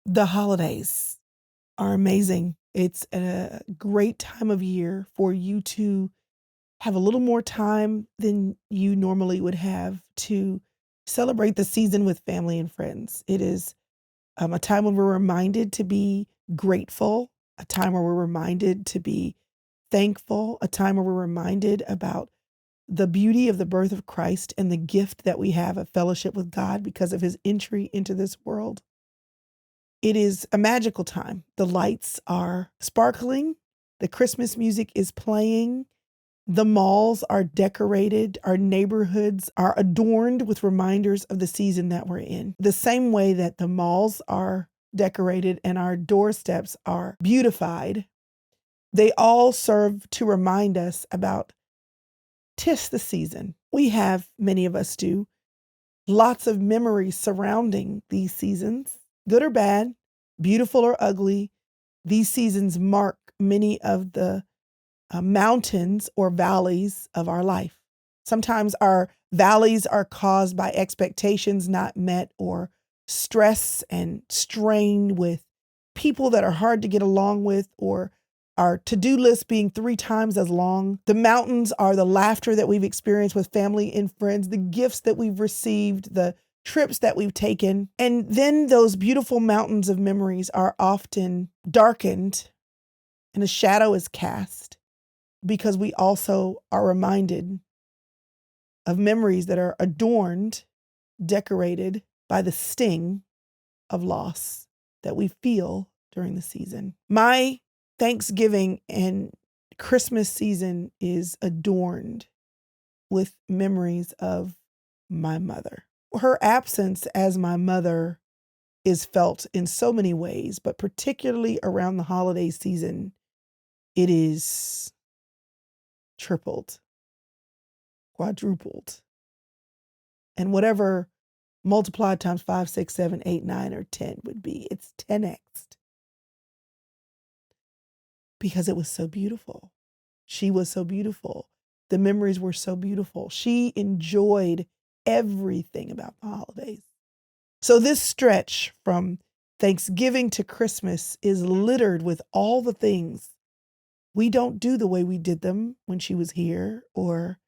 The holidays are amazing. It's a great time of year for you to have a little more time than you normally would have to celebrate the season with family and friends. It is a time when we're reminded to be grateful, a time where we're reminded to be thankful, a time where we're reminded about the beauty of the birth of Christ and the gift that we have of fellowship with God because of his entry into this world. It is a magical time. The lights are sparkling. The Christmas music is playing. The malls are decorated. Our neighborhoods are adorned with reminders of the season that we're in. The same way that the malls are decorated and our doorsteps are beautified, they all serve to remind us about 'tis the season. We have, many of us do, lots of memories surrounding these seasons, good or bad, beautiful or ugly. These seasons mark many of the mountains or valleys of our life. Sometimes our valleys are caused by expectations not met or stress and strain with people that are hard to get along with, or our to-do list being 3 times as long. The mountains are the laughter that we've experienced with family and friends, the gifts that we've received, the trips that we've taken. And then those beautiful mountains of memories are often darkened and a shadow is cast because we also are reminded of memories that are adorned, decorated by the sting of loss that we feel during the season. My Thanksgiving and Christmas season is adorned with memories of my mother. Her absence as my mother is felt in so many ways, but particularly around the holiday season, it is tripled, quadrupled, and whatever multiplied times 5, 6, 7, 8, 9, or 10 would be, it's 10x'd because it was so beautiful. She was so beautiful. The memories were so beautiful. She enjoyed everything about the holidays. So this stretch from Thanksgiving to Christmas is littered with all the things we don't do the way we did them when she was here, or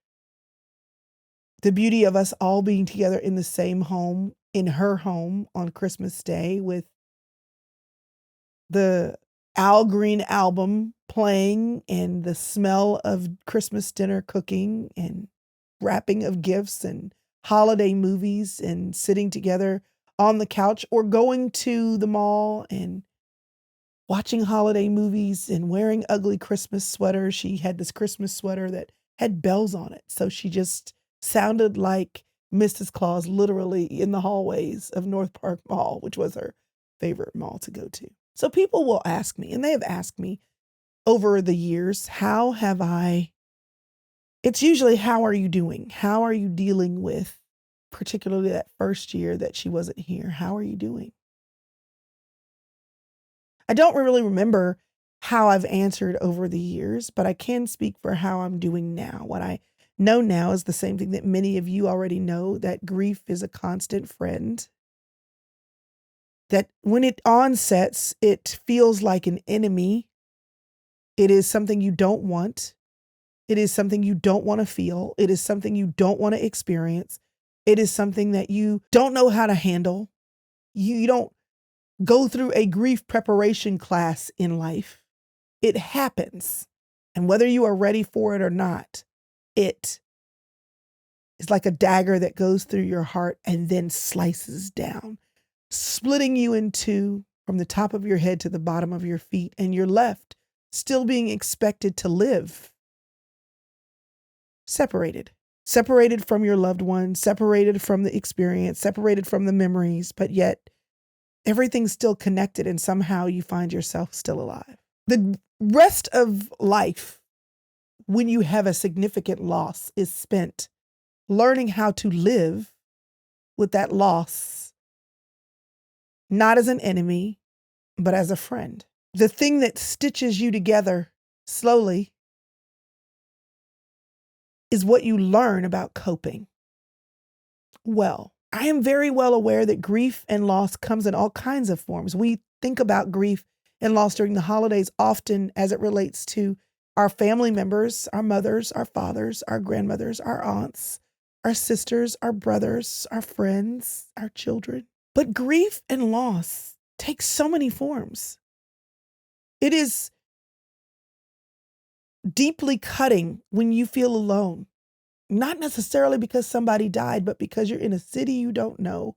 the beauty of us all being together in the same home, in her home on Christmas Day, with the Al Green album playing and the smell of Christmas dinner cooking and wrapping of gifts and holiday movies and sitting together on the couch or going to the mall and watching holiday movies and wearing ugly Christmas sweaters. She had this Christmas sweater that had bells on it. So she just sounded like Mrs. Claus literally in the hallways of North Park Mall, which was her favorite mall to go to. So people will ask me, and they have asked me over the years, it's usually, how are you doing? How are you dealing with, particularly that first year that she wasn't here? How are you doing? I don't really remember how I've answered over the years, but I can speak for how I'm doing now. What I know now is the same thing that many of you already know, that grief is a constant friend. That when it onsets, it feels like an enemy. It is something you don't want. It is something you don't want to feel. It is something you don't want to experience. It is something that you don't know how to handle. You don't go through a grief preparation class in life. It happens. And whether you are ready for it or not, it is like a dagger that goes through your heart and then slices down, splitting you in two from the top of your head to the bottom of your feet. And you're left still being expected to live separated from your loved ones, separated from the experience, separated from the memories, but yet everything's still connected and somehow you find yourself still alive. The rest of life, when you have a significant loss, is spent learning how to live with that loss, not as an enemy, but as a friend. The thing that stitches you together slowly is what you learn about coping. Well, I am very well aware that grief and loss comes in all kinds of forms. We think about grief and loss during the holidays often as it relates to our family members, our mothers, our fathers, our grandmothers, our aunts, our sisters, our brothers, our friends, our children. But grief and loss takes so many forms. It is deeply cutting when you feel alone, not necessarily because somebody died, but because you're in a city you don't know,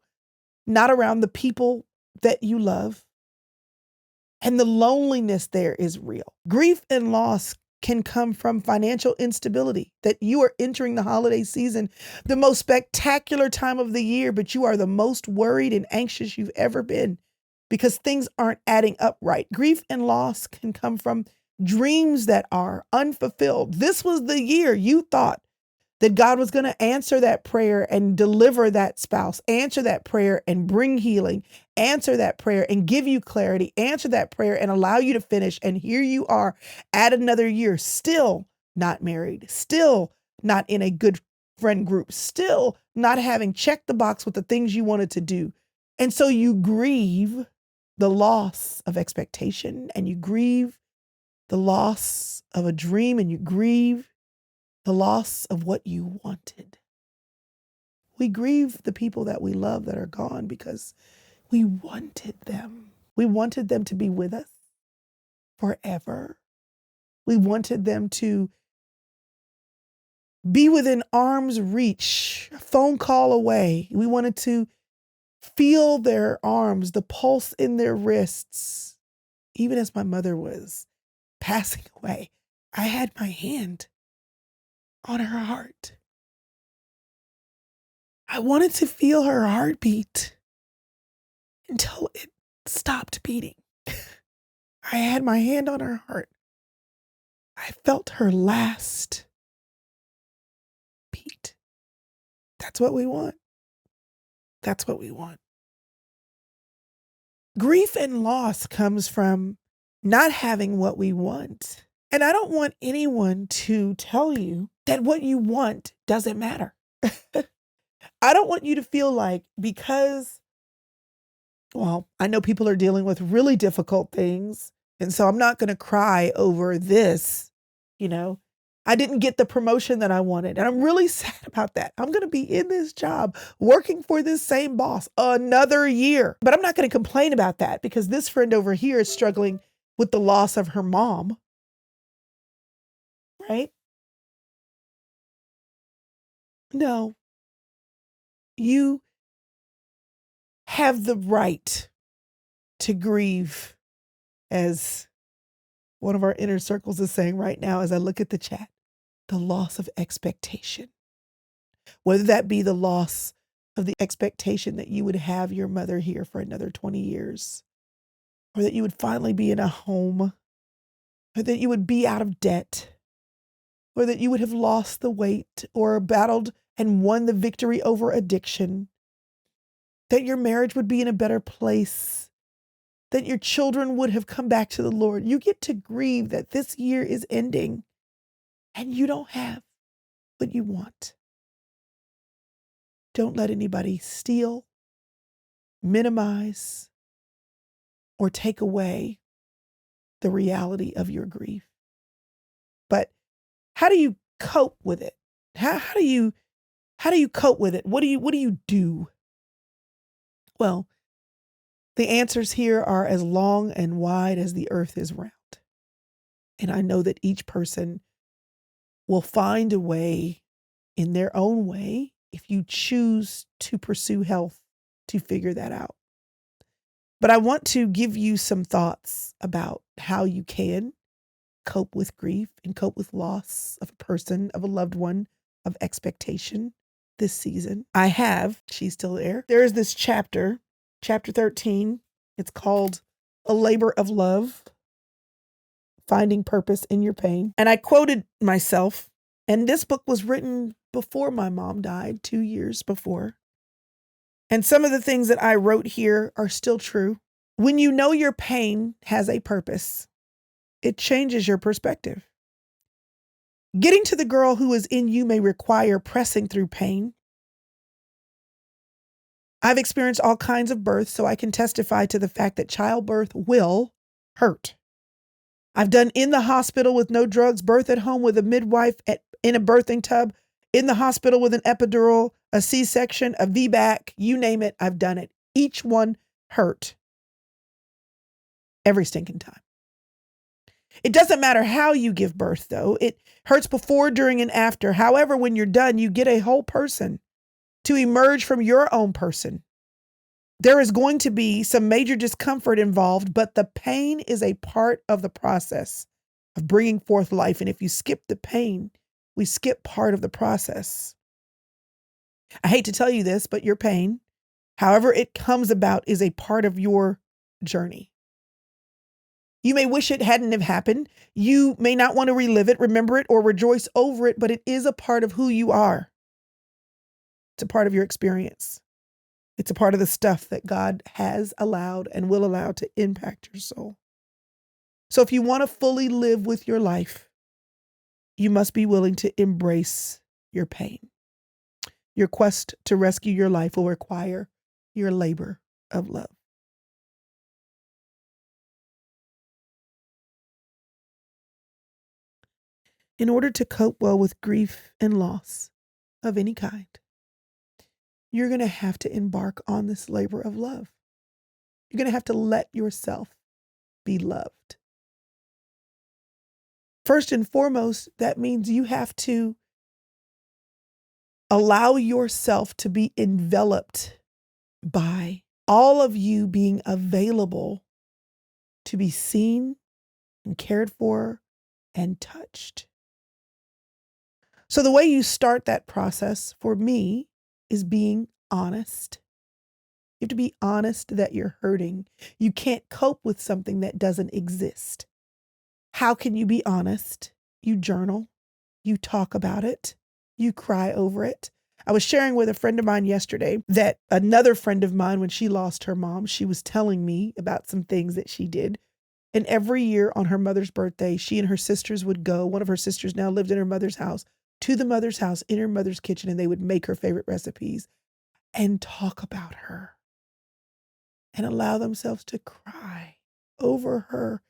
not around the people that you love. And the loneliness there is real. Grief and loss can come from financial instability, that you are entering the holiday season, the most spectacular time of the year, but you are the most worried and anxious you've ever been because things aren't adding up right. Grief and loss can come from dreams that are unfulfilled. This was the year you thought that God was going to answer that prayer and deliver that spouse, answer that prayer and bring healing, answer that prayer and give you clarity, answer that prayer and allow you to finish. And here you are at another year, still not married, still not in a good friend group, still not having checked the box with the things you wanted to do. And so you grieve the loss of expectation, and you grieve the loss of a dream, and you grieve the loss of what you wanted. We grieve the people that we love that are gone because we wanted them. We wanted them to be with us forever. We wanted them to be within arm's reach, a phone call away. We wanted to feel their arms, the pulse in their wrists. Even as my mother was passing away, I had my hand on her heart. I wanted to feel her heartbeat until it stopped beating. I had my hand on her heart. I felt her last beat. That's what we want. That's what we want. Grief and loss comes from not having what we want. And I don't want anyone to tell you that what you want doesn't matter. I don't want you to feel like because, well, I know people are dealing with really difficult things, and so I'm not going to cry over this. I didn't get the promotion that I wanted, and I'm really sad about that. I'm going to be in this job working for this same boss another year, but I'm not going to complain about that because this friend over here is struggling with the loss of her mom, right? No, you have the right to grieve, as one of our inner circles is saying right now as I look at the chat, the loss of expectation. Whether that be the loss of the expectation that you would have your mother here for another 20 years, or that you would finally be in a home, or that you would be out of debt, or that you would have lost the weight or battled and won the victory over addiction, that your marriage would be in a better place, that your children would have come back to the Lord. You get to grieve that this year is ending and you don't have what you want. Don't let anybody steal, minimize, or take away the reality of your grief. But how do you cope with it? How do you cope with it? What do you do? Well, the answers here are as long and wide as the earth is round. And I know that each person will find a way in their own way if you choose to pursue health to figure that out. But I want to give you some thoughts about how you can cope with grief and cope with loss of a person, of a loved one, of expectation this season. She's still there. There is this chapter 13. It's called A Labor of Love, Finding Purpose in Your Pain. And I quoted myself, and this book was written before my mom died, 2 years before. And some of the things that I wrote here are still true. When you know your pain has a purpose, it changes your perspective. Getting to the girl who is in you may require pressing through pain. I've experienced all kinds of births, so I can testify to the fact that childbirth will hurt. I've done in the hospital with no drugs, birth at home with a midwife in a birthing tub, in the hospital with an epidural, a C-section, a VBAC, you name it, I've done it. Each one hurt. Every stinking time. It doesn't matter how you give birth, though. It hurts before, during, and after. However, when you're done, you get a whole person to emerge from your own person. There is going to be some major discomfort involved, but the pain is a part of the process of bringing forth life. And if you skip the pain, we skip part of the process. I hate to tell you this, but your pain, however it comes about, is a part of your journey. You may wish it hadn't have happened. You may not want to relive it, remember it, or rejoice over it, but it is a part of who you are. It's a part of your experience. It's a part of the stuff that God has allowed and will allow to impact your soul. So if you want to fully live with your life, you must be willing to embrace your pain. Your quest to rescue your life will require your labor of love. In order to cope well with grief and loss of any kind, you're going to have to embark on this labor of love. You're going to have to let yourself be loved. First and foremost, that means you have to allow yourself to be enveloped by all of you being available to be seen and cared for and touched. So the way you start that process for me is being honest. You have to be honest that you're hurting. You can't cope with something that doesn't exist. How can you be honest? You journal, you talk about it, you cry over it. I was sharing with a friend of mine yesterday that another friend of mine, when she lost her mom, she was telling me about some things that she did. And every year on her mother's birthday, she and her sisters would go. One of her sisters now lived in her mother's house, to the mother's house in her mother's kitchen, and they would make her favorite recipes and talk about her and allow themselves to cry over her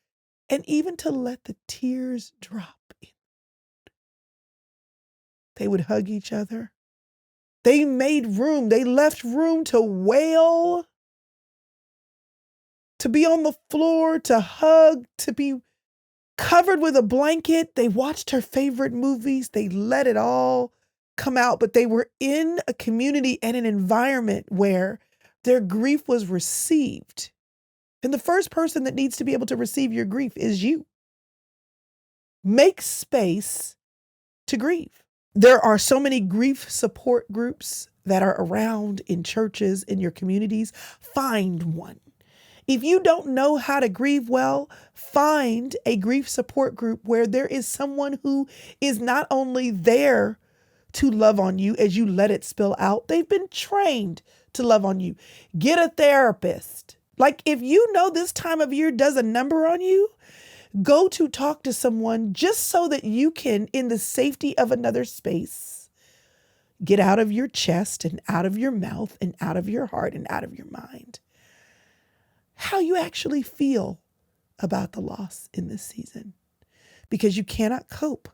and even to let the tears drop. They would hug each other. They made room. They left room to wail, to be on the floor, to hug, to be covered with a blanket. They watched her favorite movies. They let it all come out, but they were in a community and an environment where their grief was received. And the first person that needs to be able to receive your grief is you. Make space to grieve. There are so many grief support groups that are around in churches, in your communities. Find one. If you don't know how to grieve well, find a grief support group where there is someone who is not only there to love on you as you let it spill out, they've been trained to love on you. Get a therapist. Like if you know this time of year does a number on you, go to talk to someone just so that you can, in the safety of another space, get out of your chest and out of your mouth and out of your heart and out of your mind how you actually feel about the loss in this season, because you cannot cope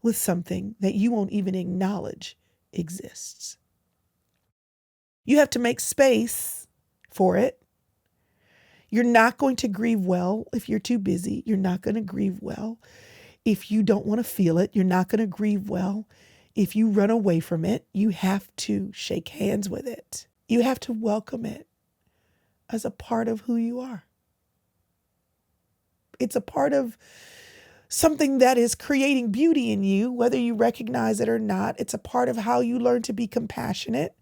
with something that you won't even acknowledge exists. You have to make space for it. You're not going to grieve well if you're too busy. You're not going to grieve well if you don't want to feel it. You're not going to grieve well if you run away from it. You have to shake hands with it. You have to welcome it as a part of who you are. It's a part of something that is creating beauty in you, whether you recognize it or not. It's a part of how you learn to be compassionate,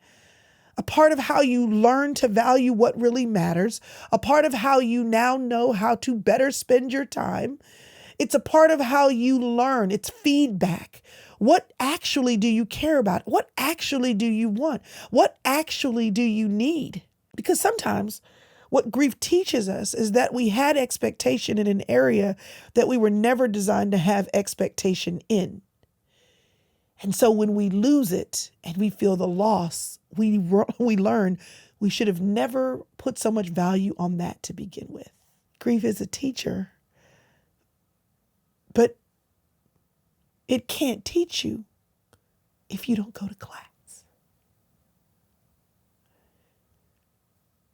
a part of how you learn to value what really matters, a part of how you now know how to better spend your time. It's a part of how you learn. It's feedback. What actually do you care about? What actually do you want? What actually do you need? Because sometimes what grief teaches us is that we had expectation in an area that we were never designed to have expectation in. And so when we lose it and we feel the loss, we learn We should have never put so much value on that to begin with. Grief is a teacher, but it can't teach you if you don't go to class.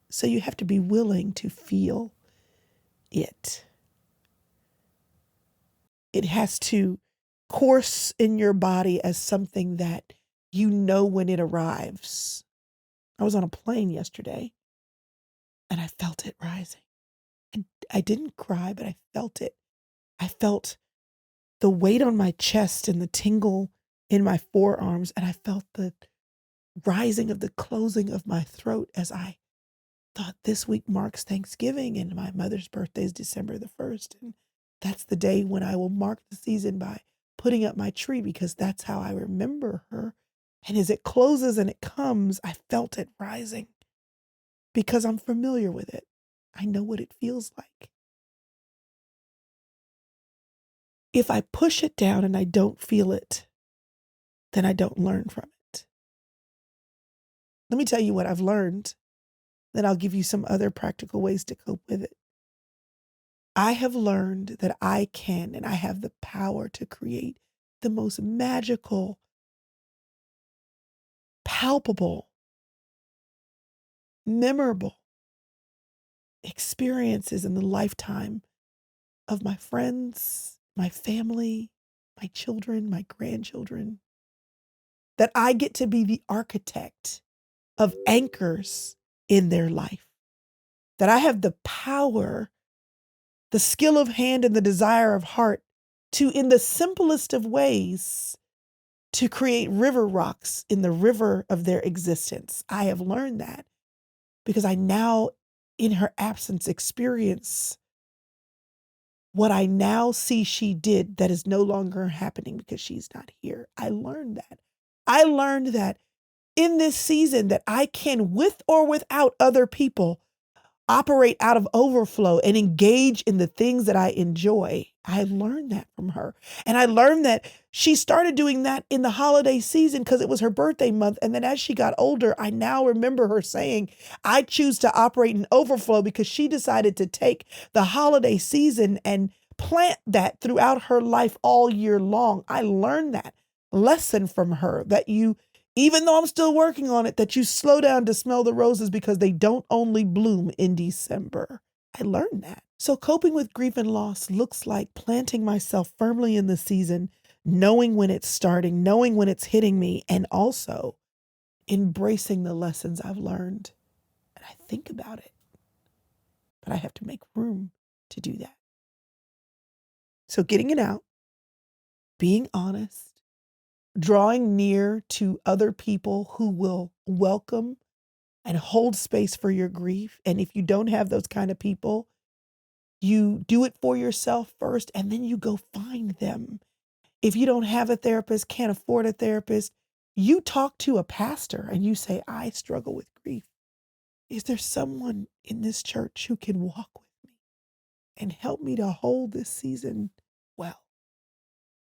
So you have to be willing to feel it. It has to course in your body as something that you know when it arrives. I was on a plane yesterday and I felt it rising. I didn't cry, but I felt it. I felt the weight on my chest and the tingle in my forearms, and I felt the rising of the closing of my throat as I thought this week marks Thanksgiving and my mother's birthday is December the 1st. And that's the day when I will mark the season by putting up my tree because that's how I remember her. And as it closes and it comes, I felt it rising because I'm familiar with it. I know what it feels like. If I push it down and I don't feel it, then I don't learn from it. Let me tell you what I've learned. Then I'll give you some other practical ways to cope with it. I have learned that I can and I have the power to create the most magical, palpable, memorable experiences in the lifetime of my friends, my family, my children, my grandchildren. That I get to be the architect of anchors in their life. That I have the power, the skill of hand and the desire of heart to, in the simplest of ways, to create river rocks in the river of their existence. I have learned that because I now, in her absence, experience what I now see she did that is no longer happening because she's not here. I learned that. I learned that in this season that I can, with or without other people, operate out of overflow and engage in the things that I enjoy. I learned that from her. And I learned that she started doing that in the holiday season because it was her birthday month. And then as she got older, I now remember her saying, I choose to operate in overflow because she decided to take the holiday season and plant that throughout her life all year long. I learned that lesson from her that you, even though I'm still working on it, that you slow down to smell the roses because they don't only bloom in December. I learned that. So coping with grief and loss looks like planting myself firmly in the season, knowing when it's starting, knowing when it's hitting me, and also embracing the lessons I've learned. And I think about it, but I have to make room to do that. So getting it out, being honest, drawing near to other people who will welcome and hold space for your grief. And if you don't have those kind of people, you do it for yourself first, and then you go find them. If you don't have a therapist, can't afford a therapist, you talk to a pastor and you say, I struggle with grief. Is there someone in this church who can walk with me and help me to hold this season well?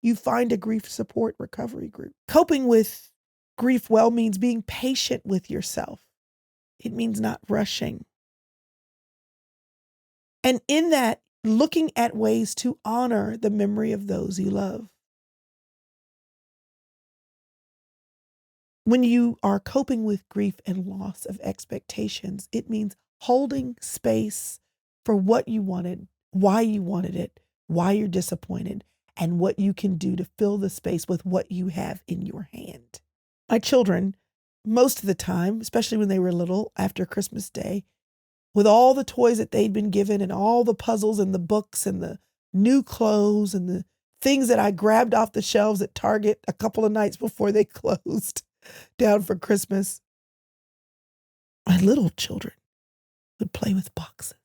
You find a grief support recovery group. Coping with grief well means being patient with yourself. It means not rushing. And in that, looking at ways to honor the memory of those you love. When you are coping with grief and loss of expectations, it means holding space for what you wanted, why you wanted it, why you're disappointed, and what you can do to fill the space with what you have in your hand. My children, most of the time, especially when they were little after Christmas Day, with all the toys that they'd been given and all the puzzles and the books and the new clothes and the things that I grabbed off the shelves at Target a couple of nights before they closed down for Christmas, my little children would play with boxes.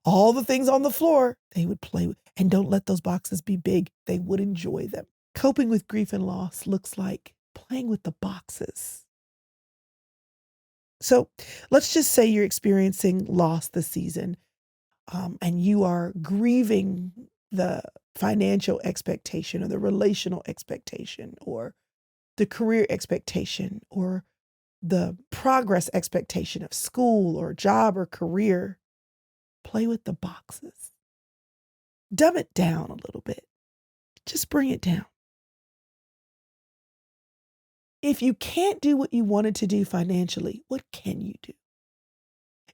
All the things on the floor, they would play with. And don't let those boxes be big. They would enjoy them. Coping with grief and loss looks like playing with the boxes. So let's just say you're experiencing loss this season, and you are grieving the financial expectation or the relational expectation or the career expectation or the progress expectation of school or job or career, play with the boxes. Dumb it down a little bit. Just bring it down. If you can't do what you wanted to do financially, what can you do?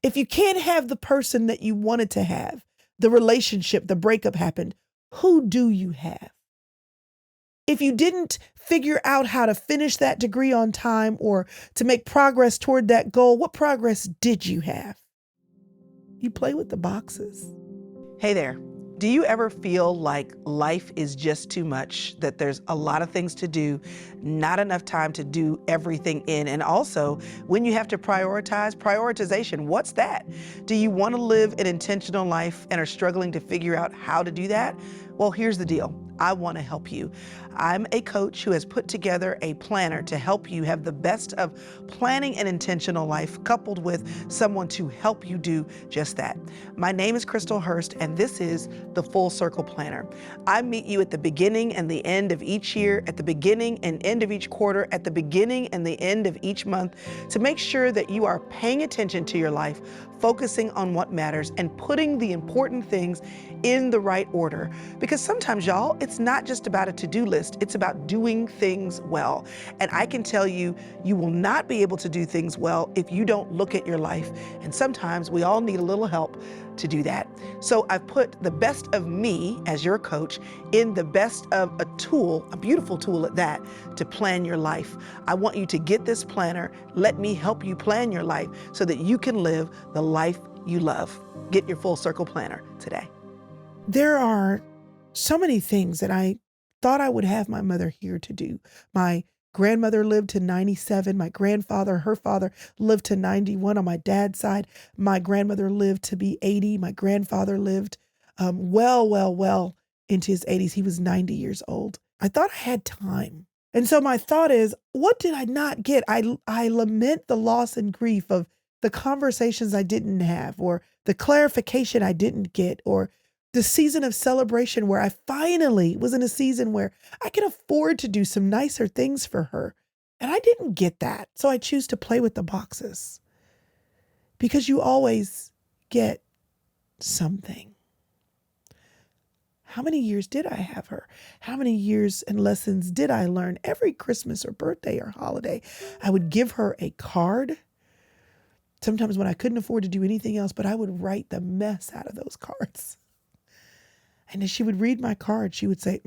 If you can't have the person that you wanted to have, the relationship, the breakup happened, who do you have? If you didn't figure out how to finish that degree on time or to make progress toward that goal, what progress did you have? You play with the boxes. Hey there. Do you ever feel like life is just too much, that there's a lot of things to do, not enough time to do everything in? And also, when you have to prioritize, prioritization, what's that? Do you want to live an intentional life and are struggling to figure out how to do that? Well, here's the deal. I want to help you. I'm a coach who has put together a planner to help you have the best of planning an intentional life coupled with someone to help you do just that. My name is Chrystal Hurst, and this is the Full Circle Planner. I meet you at the beginning and the end of each year, at the beginning and end of each quarter, at the beginning and the end of each month to make sure that you are paying attention to your life, focusing on what matters, and putting the important things in the right order. Because sometimes, y'all, it's not just about a to-do list, it's about doing things well. And I can tell you, you will not be able to do things well if you don't look at your life. And sometimes we all need a little help to do that. So I've put the best of me as your coach in the best of a tool, a beautiful tool at that, to plan your life. I want you to get this planner. Let me help you plan your life so that you can live the life you love. Get your Full Circle Planner today. There are so many things that I thought I would have my mother here to do. My grandmother lived to 97. My grandfather, her father, lived to 91 on my dad's side. My grandmother lived to be 80. My grandfather lived well into his 80s. He was 90 years old. I thought I had time. And so my thought is, what did I not get? I lament the loss and grief of the conversations I didn't have, or the clarification I didn't get, or the season of celebration where I finally was in a season where I could afford to do some nicer things for her. And I didn't get that. So I choose to play with the boxes, because you always get something. How many years did I have her? How many years and lessons did I learn? Every Christmas or birthday or holiday, I would give her a card. Sometimes when I couldn't afford to do anything else, but I would write the mess out of those cards. And as she would read my card, she would say,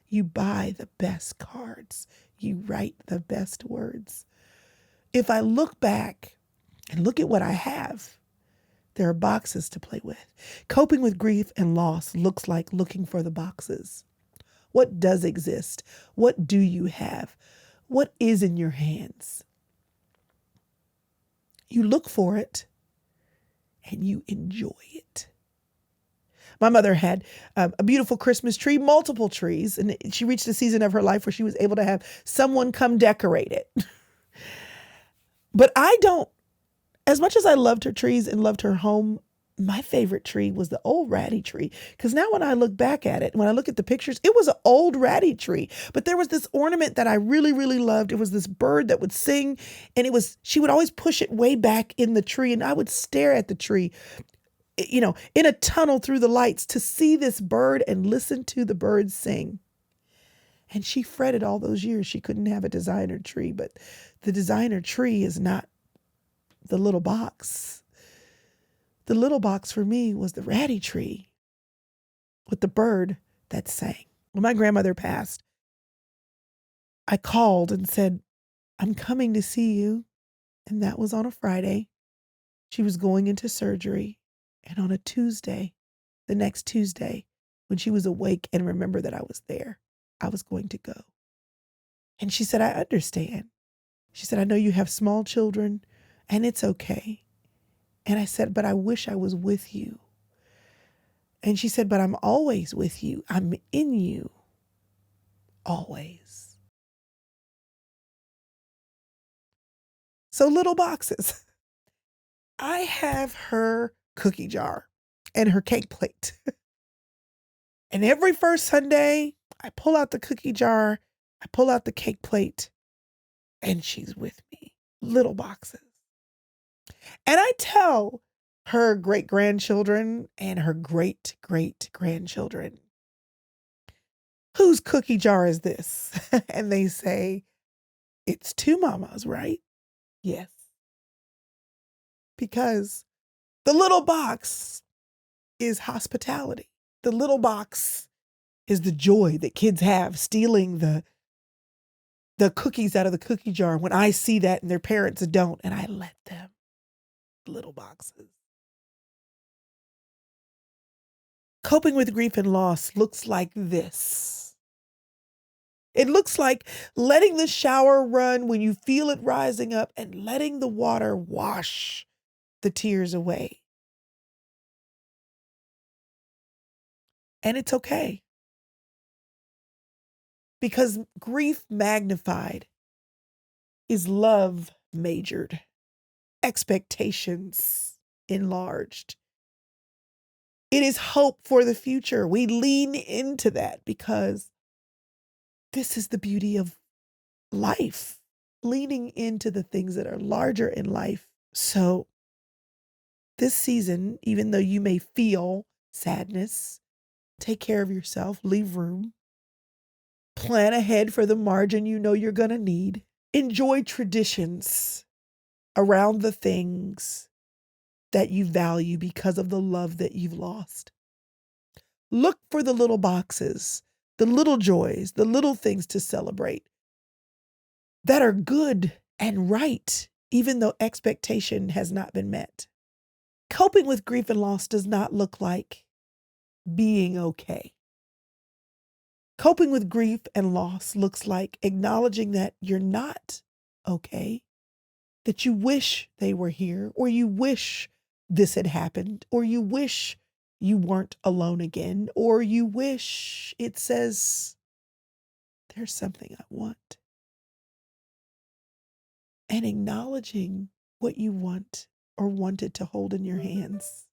you buy the best cards. You write the best words. If I look back and look at what I have, there are boxes to play with. Coping with grief and loss looks like looking for the boxes. What does exist? What do you have? What is in your hands? You look for it and you enjoy it. My mother had a beautiful Christmas tree, multiple trees, and she reached a season of her life where she was able to have someone come decorate it. But as much as I loved her trees and loved her home, my favorite tree was the old ratty tree. Because now when I look back at it, when I look at the pictures, it was an old ratty tree. But there was this ornament that I really, really loved. It was this bird that would sing, and she would always push it way back in the tree, and I would stare at the tree, in a tunnel through the lights to see this bird and listen to the bird sing. And she fretted all those years she couldn't have a designer tree, but the designer tree is not the little box. The little box for me was the ratty tree with the bird that sang. When my grandmother passed, I called and said, I'm coming to see you. And that was on a Friday. She was going into surgery. And on a Tuesday, the next Tuesday, when she was awake and remembered that I was there, I was going to go. And she said, I understand. She said, I know you have small children and it's okay. And I said, but I wish I was with you. And she said, but I'm always with you. I'm in you. Always. So little boxes. I have her cookie jar and her cake plate. And every first Sunday, I pull out the cookie jar, I pull out the cake plate, and she's with me. little boxes. And I tell her great-grandchildren and her great-great-grandchildren, whose cookie jar is this? And they say, it's two mamas, right? Yes. Because the little box is hospitality. The little box is the joy that kids have stealing the cookies out of the cookie jar when I see that and their parents don't, and I let them. Little boxes. Coping with grief and loss looks like this. It looks like letting the shower run when you feel it rising up and letting the water wash the tears away. And it's okay. Because grief magnified is love majored, expectations enlarged. It is hope for the future. We lean into that because this is the beauty of life, leaning into the things that are larger in life. So this season, even though you may feel sadness, take care of yourself, leave room, plan ahead for the margin you know you're going to need. Enjoy traditions around the things that you value because of the love that you've lost. Look for the little boxes, the little joys, the little things to celebrate that are good and right, even though expectation has not been met. Coping with grief and loss does not look like being okay. Coping with grief and loss looks like acknowledging that you're not okay, that you wish they were here, or you wish this had happened, or you wish you weren't alone again, or you wish it says, there's something I want. And acknowledging what you want or wanted to hold in your hands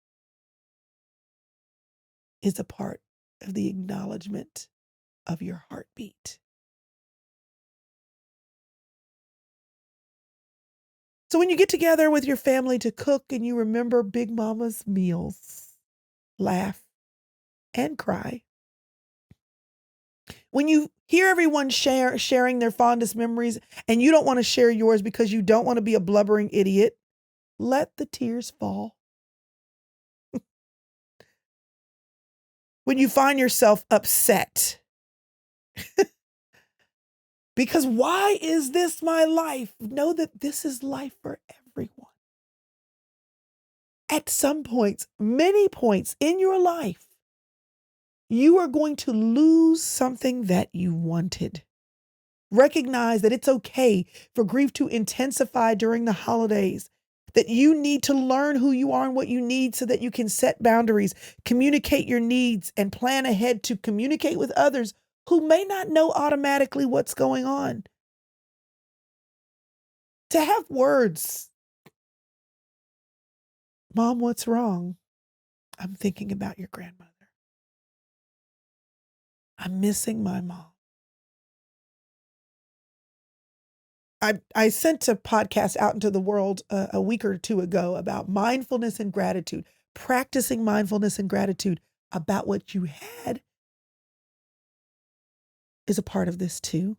is a part of the acknowledgement of your heartbeat. So when you get together with your family to cook and you remember Big Mama's meals, laugh and cry. When you hear everyone sharing their fondest memories and you don't want to share yours because you don't want to be a blubbering idiot, let the tears fall. When you find yourself upset because why is this my life? Know that this is life for everyone. At some points, many points in your life, you are going to lose something that you wanted. Recognize that it's okay for grief to intensify during the holidays, that you need to learn who you are and what you need so that you can set boundaries, communicate your needs, and plan ahead to communicate with others who may not know automatically what's going on. To have words. Mom, what's wrong? I'm thinking about your grandmother. I'm missing my mom. I sent a podcast out into the world a week or two ago about mindfulness and gratitude, practicing mindfulness and gratitude about what you had is a part of this too.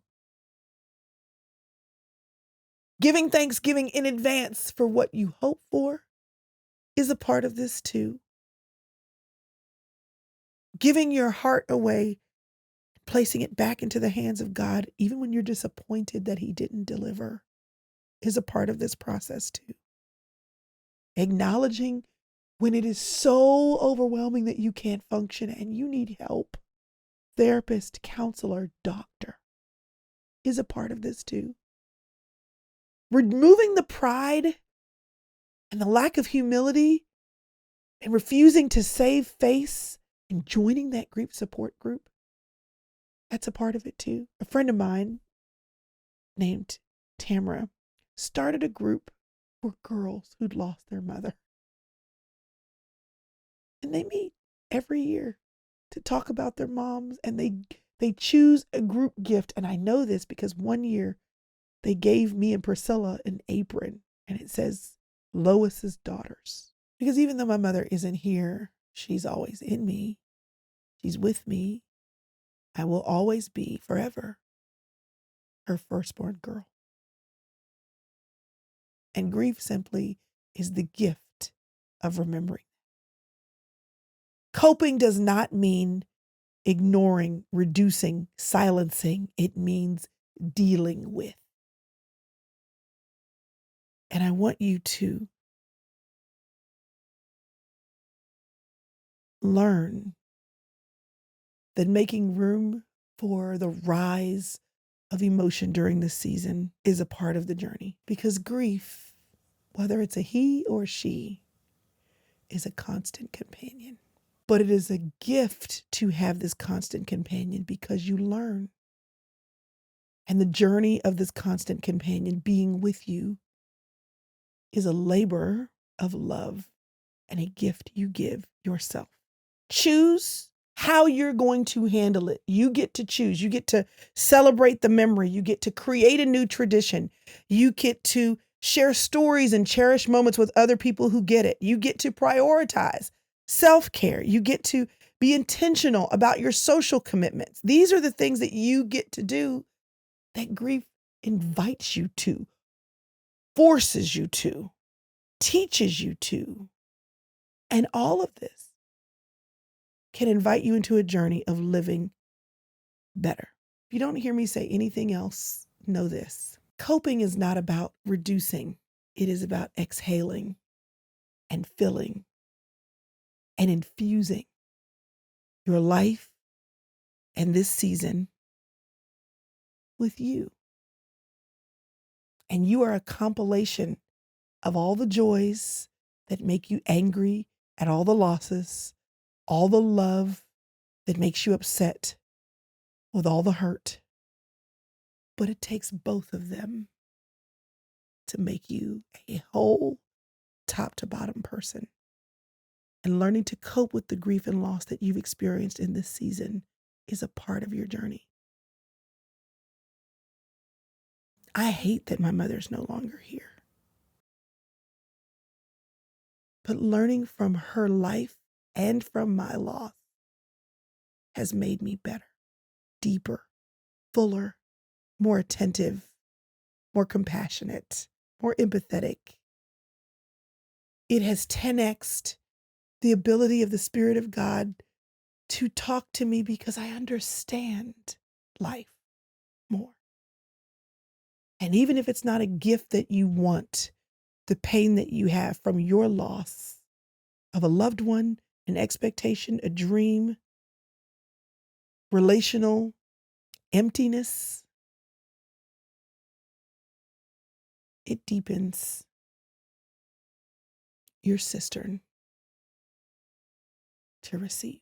Giving thanksgiving in advance for what you hope for is a part of this too. Giving your heart away, placing it back into the hands of God, even when you're disappointed that He didn't deliver, is a part of this process too. Acknowledging when it is so overwhelming that you can't function and you need help, therapist, counselor, doctor, is a part of this too. Removing the pride and the lack of humility and refusing to save face and joining that grief support group, that's a part of it too. A friend of mine named Tamara started a group for girls who'd lost their mother. And they meet every year to talk about their moms, and they choose a group gift. And I know this because one year They gave me and Priscilla an apron, and it says Lois's daughters. Because even though my mother isn't here, she's always in me. She's with me. I will always be forever her firstborn girl. And grief simply is the gift of remembering. Coping does not mean ignoring, reducing, silencing. It means dealing with. And I want you to learn that making room for the rise of emotion during this season is a part of the journey. Because grief, whether it's a he or she, is a constant companion. But it is a gift to have this constant companion because you learn. And the journey of this constant companion being with you is a labor of love and a gift you give yourself. Choose how you're going to handle it. You get to choose. You get to celebrate the memory. You get to create a new tradition. You get to share stories and cherish moments with other people who get it. You get to prioritize self-care. You get to be intentional about your social commitments. These are the things that you get to do that grief invites you to, forces you to, teaches you to. And all of this can invite you into a journey of living better. If you don't hear me say anything else, know this. Coping is not about reducing. It is about exhaling and filling and infusing your life and this season with you. And you are a compilation of all the joys that make you angry at all the losses, all the love that makes you upset with all the hurt. But it takes both of them to make you a whole, top to bottom person. And learning to cope with the grief and loss that you've experienced in this season is a part of your journey. I hate that my mother's no longer here. But learning from her life and from my loss has made me better, deeper, fuller, more attentive, more compassionate, more empathetic. It has 10x'd the ability of the Spirit of God to talk to me because I understand life more. And even if it's not a gift that you want, the pain that you have from your loss of a loved one, an expectation, a dream, relational emptiness, it deepens your cistern to receive.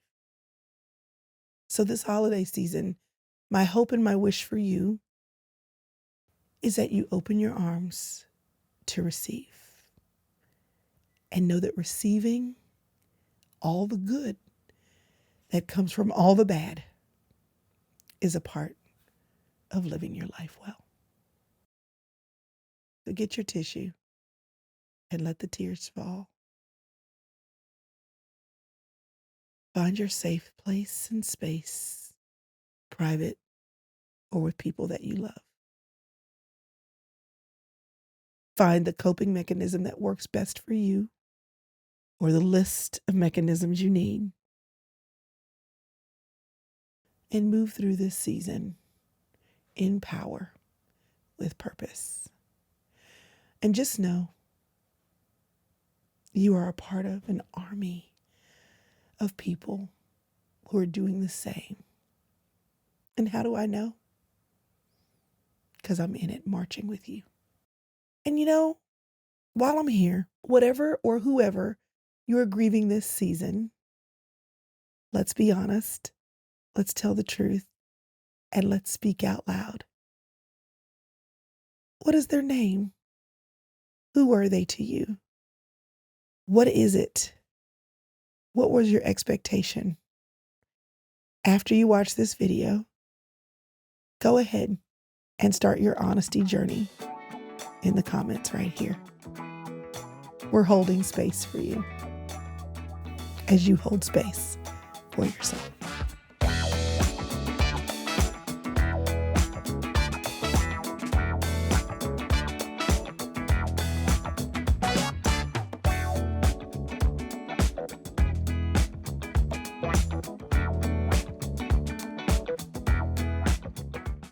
So this holiday season, my hope and my wish for you is that you open your arms to receive and know that receiving all the good that comes from all the bad is a part of living your life well. So get your tissue and let the tears fall. Find your safe place and space, private or with people that you love. Find the coping mechanism that works best for you or the list of mechanisms you need and move through this season in power with purpose. And just know you are a part of an army of people who are doing the same. And how do I know? Because I'm in it marching with you. And you know, while I'm here, whatever or whoever you are grieving this season, let's be honest, let's tell the truth, and let's speak out loud. What is their name? Who are they to you? What is it? What was your expectation? After you watch this video, go ahead and start your honesty journey in the comments right here. We're holding space for you as you hold space for yourself.